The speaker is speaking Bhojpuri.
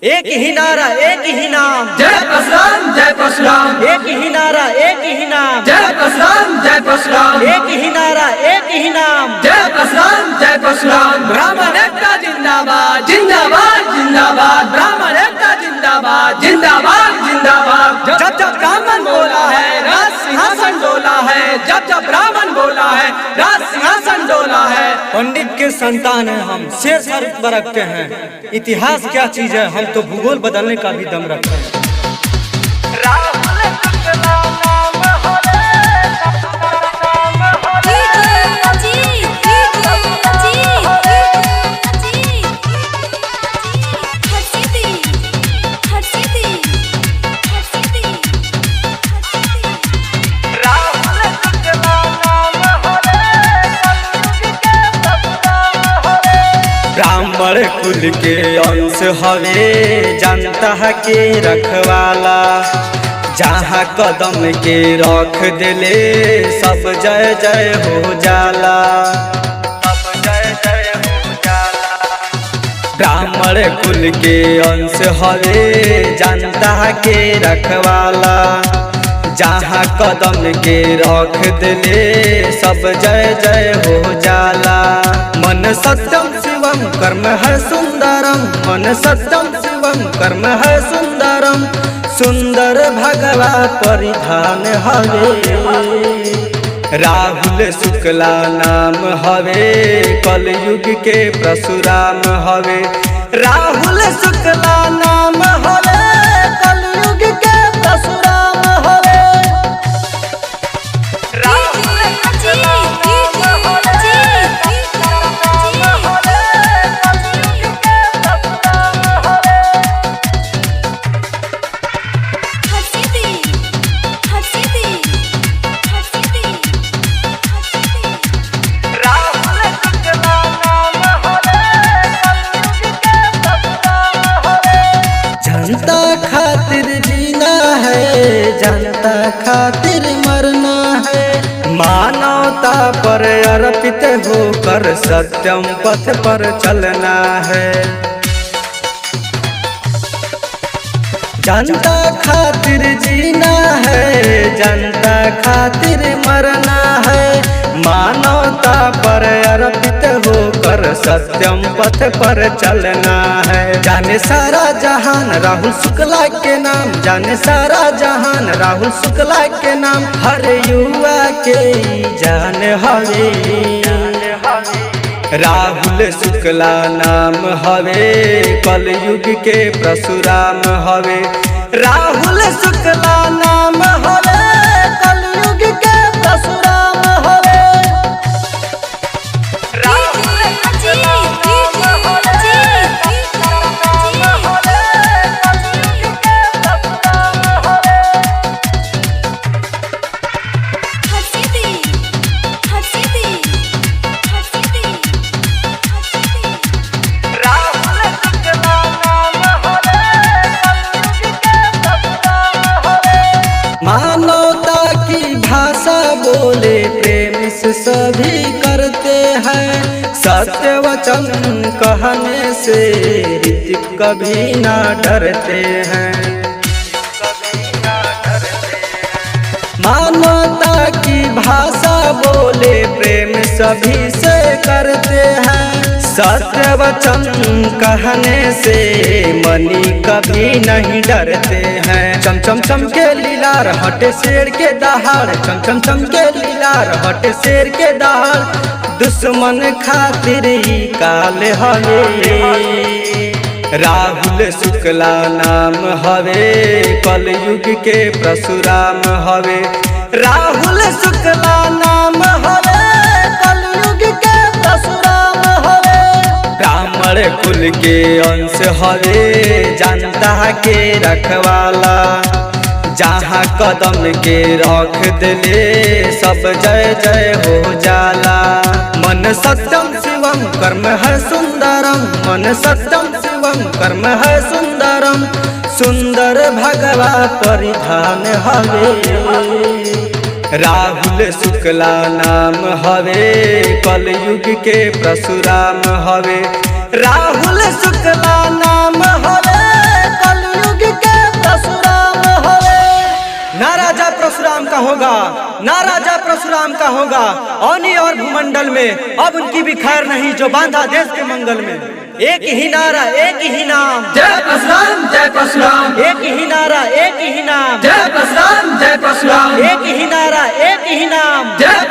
एक ही नारा एक ही नाम, जय परशुराम जय परशुराम। एक ही नारा एक ही नाम, जय परशुराम जय परशुराम। एक ही नारा एक ही नाम, जय परशुराम जय परशुराम। ब्राह्मण एकता जिंदाबाद जिंदाबाद जिंदाबाद। ब्राह्मण एकता जिंदाबाद जिंदाबाद जिंदाबाद। जब जब ब्राह्मण बोला है राज सिंहासन डोला है। जब जब ब्राह्मण बोला है राज सिंहासन डोला है। पंडित के संतान हैं हम, शेर सर रखते हैं। इतिहास क्या चीज है, हम तो भूगोल बदलने का भी दम रखते हैं। ब्राह्मण कुल के अंश हवे, जनता के रखवाला। जहाँ कदम के रख दिले सब जय जय हो जाला, सब जय जय हो जाला। ब्राह्मण कुल के अंश हवे, जनता के रखवाला। जहाँ कदम के रख दिले सब जय जय हो जाला। मन सत्यम शिवम कर्म है सुंदरम, मन सत्यम शिवम कर्म है सुंदरम। सुंदर भगवा परिधान हवे, राहुल शुक्ला नाम हवे। कलयुग के परशुराम हवे, राहुल शुक्ला नाम हवे। कलयुग के परशुराम हवे। जनता खातिर जीना है, जनता खातिर मरना है। मानवता पर अर्पित होकर सत्यम पथ पर चलना है। जनता खातिर जीना है, जनता खातिर मरना है। मानवता पर अर्पित होकर सत्यम पथ पर चलना है। जाने सारा जहान राहुल शुक्ला के नाम, जाने सारा जहान राहुल शुक्ला के नाम। हर युवा के जान हवे, राहुल शुक्ला नाम हवे। कलयुग के परशुराम हवे, राहुल शुक्ला नाम हवे। कलयुग के परशुराम हवे। मानवता की भाषा बोले प्रेम से सभी करते हैं। सत्य वचन कहने से ऋतिक कभी ना डरते हैं। मानवता की भाषा बोले प्रेम सभी से करते हैं। सत्य वचन कहने से मनी कभी नहीं डरते हैं। चम चम चम के लीलार हटे शेर के दहाड़, चम चम चम के लीलार हटे शेर के दहाड़। दुश्मन खातिर ही काल हवे, राहुल शुक्ला नाम हवे। कलयुग के परशुराम हवे, राहुल शुक्ला नाम हवे। कलयुग के परशुराम हवे। ब्राह्मण कुल के अंश हवे, जनता के रखवाला। जहाँ कदम के रख दिले सब जय जय हो जाला। मन सत्यम शिवम कर्म है सुंदरम, मन सत्यम शिवम कर्म है सुंदरम। सुंदर भगवा परिधान हवे, राहुल शुक्ला नाम हवे। कलयुग के परशुराम हवे, राहुल शुक्ला नाम हवे। होगा, ना राजा परशुराम का होगा। औनी और भूमंडल में अब उनकी भी खैर नहीं, जो बांधा देश के मंगल में। एक ही नारा एक ही नाम, जय परशुराम जय परशुराम। एक ही नारा एक ही नाम, जय परशुराम जय परशुराम। एक ही नारा एक ही नाम। जय